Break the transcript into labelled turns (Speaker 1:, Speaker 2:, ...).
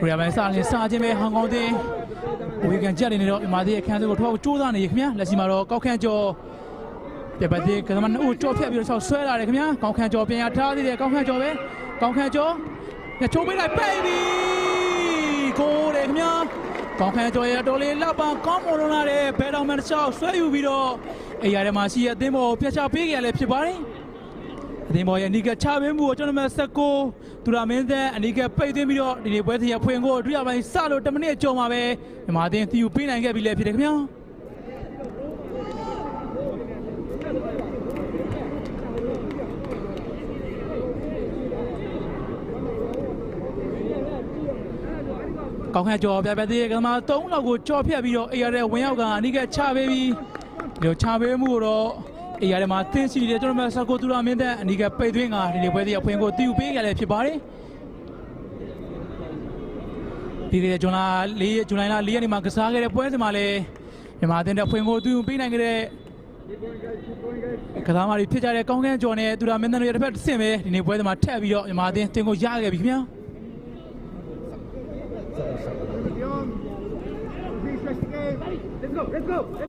Speaker 1: ရီယာပိုင်းစားခြင်းပဲဟန်ကောင်တင်ဝေကန်ကြက်နေတော့မြန်မာပြည်အခန်းစုကိုထောက်ကြိုးစားနေခင်ဗျာလက်ရှိမှာတော့ကောက်ခန့်ကျော်ပြပတ်သေးကမ္ဘာနှုတ်ကြော်ဖြတ်ပြီးတော့ဆွဲလာတယ်ခင်ဗျာကောက်ခန့်ကျော်ပြန်ရထားသေးတယ်ကောက်ခန့်ကျော်ပဲကောက်ခန့်ကျော်ချိုးပေးလိုက်ပိတ်ပြီကိုတယ်ခင်ဗျာကောက်ခန့်ကျော်ရတော်လေးလောက်ပါကောင်းမွန်လာတဲ့ဘယ်တော်မှတစ်ချောက်ဆွဲယူပြီးတော့အိယာထဲမှာရှိတဲ့အသင်းပေါ်ပြတ်ချပေးကြရလဲဖြစ်ပါတယ်အသင်းပေါ်ရဲ့အနီးကချပေးမှုကိုကျွန်တော်们19သူရမင်းသက်အနီးကပိတ်သွင်းပြီးတော့ဒီနေ့ပွဲစဉ်ရဖွင့်ကိုဒုတိယပိုင်းစလို့10မိနစ်ကျော်မှာပဲမြန်မာအသင်းသီယူပေးနိုင်ခဲ့ပြီလေဖြစ်တယ်ခင်ဗျာကောင်းခန့်ကျော်ပြသေးတယ်ကမှ3လောက်ကိုကြော်ဖြတ်ပြီးတော့အေရတဲ့ဝင်ရောက်ကအနီးကချပေးပြီးဒီချပေးမှုတော့အေရထဲမှာသင်းစီတယ်ကျွန်တော်们19သူရမင်းသက်အနီးကပိတ်သွင်းကဒီနေ့ပွဲစဉ်ရဖွင့်ကိုသီယူပေးကြလဲဖြစ်ပါတယ်ဒီနေ့ဇွန်လ4ရက်နေ့မှာကစားခဲ့တဲ့ပွဲစဉ်မှာလည်းမြန်မာအသင်းတဲ့ဖွင့်ကိုသူပေးနိုင်ခဲ့တဲ့ကစားမတွေဖြစ်ကြတဲ့ကောင်းကင်ကျော်နဲ့သူရမင်းသက်တို့ရဲ့တစ်ဖက်ဆင့်ပဲဒီနေ့ပွဲစဉ်မှာထက်ပြီးတော့မြန်မာအသင်းတင်ကိုရခဲ့ပြီခင်ဗျာ